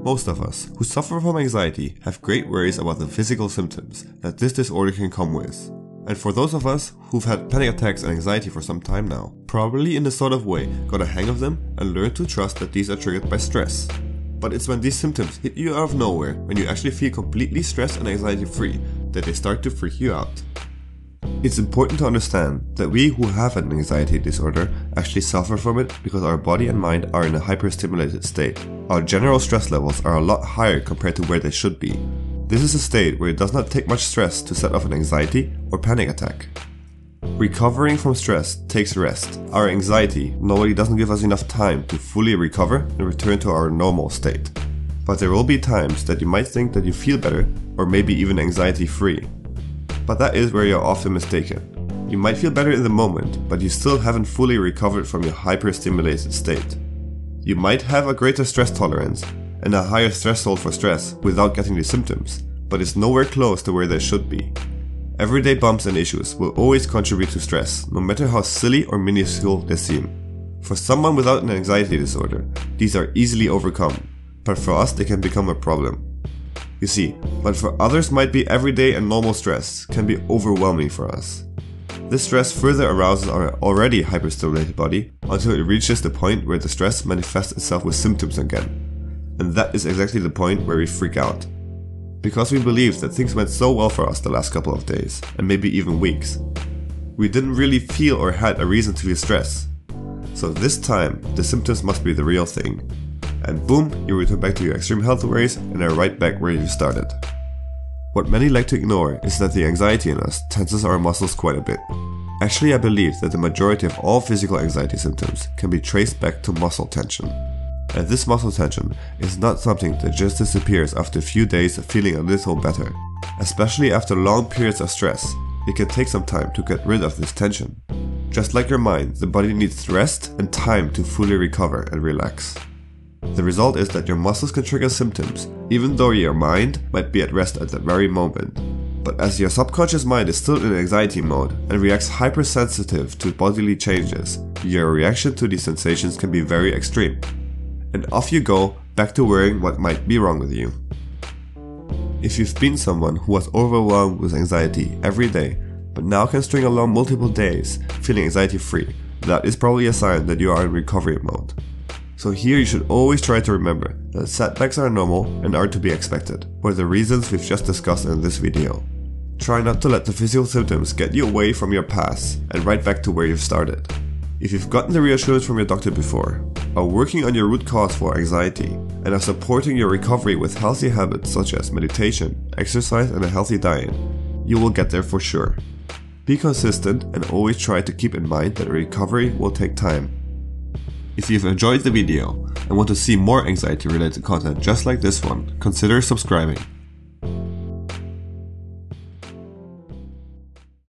Most of us who suffer from anxiety have great worries about the physical symptoms that this disorder can come with. And for those of us who've had panic attacks and anxiety for some time now, probably in a sort of way got a hang of them and learned to trust that these are triggered by stress. But it's when these symptoms hit you out of nowhere, when you actually feel completely stress and anxiety free, that they start to freak you out. It's important to understand that we who have an anxiety disorder actually suffer from it because our body and mind are in a hyperstimulated state. Our general stress levels are a lot higher compared to where they should be. This is a state where it does not take much stress to set off an anxiety or panic attack. Recovering from stress takes rest. Our anxiety normally doesn't give us enough time to fully recover and return to our normal state. But there will be times that you might think that you feel better or maybe even anxiety free. But that is where you're often mistaken. You might feel better in the moment, but you still haven't fully recovered from your hyperstimulated state. You might have a greater stress tolerance and a higher threshold for stress without getting the symptoms, but it's nowhere close to where they should be. Everyday bumps and issues will always contribute to stress, no matter how silly or minuscule they seem. For someone without an anxiety disorder, these are easily overcome, but for us they can become a problem. You see, but for others might be everyday and normal stress can be overwhelming for us. This stress further arouses our already hyperstimulated body until it reaches the point where the stress manifests itself with symptoms again. And that is exactly the point where we freak out. Because we believe that things went so well for us the last couple of days, and maybe even weeks. We didn't really feel or had a reason to feel stress. So this time, the symptoms must be the real thing. And boom, you return back to your extreme health worries and are right back where you started. What many like to ignore is that the anxiety in us tenses our muscles quite a bit. Actually, I believe that the majority of all physical anxiety symptoms can be traced back to muscle tension. And this muscle tension is not something that just disappears after a few days of feeling a little better. Especially after long periods of stress, it can take some time to get rid of this tension. Just like your mind, the body needs rest and time to fully recover and relax. The result is that your muscles can trigger symptoms, even though your mind might be at rest at that very moment. But as your subconscious mind is still in anxiety mode and reacts hypersensitive to bodily changes, your reaction to these sensations can be very extreme. And off you go, back to worrying what might be wrong with you. If you've been someone who was overwhelmed with anxiety every day, but now can string along multiple days feeling anxiety free, that is probably a sign that you are in recovery mode. So here you should always try to remember that setbacks are normal and are to be expected, for the reasons we've just discussed in this video. Try not to let the physical symptoms get you away from your past and right back to where you've started. If you've gotten the reassurance from your doctor before, are working on your root cause for anxiety, and are supporting your recovery with healthy habits such as meditation, exercise and a healthy diet, you will get there for sure. Be consistent and always try to keep in mind that recovery will take time. If you've enjoyed the video and want to see more anxiety related content just like this one, consider subscribing.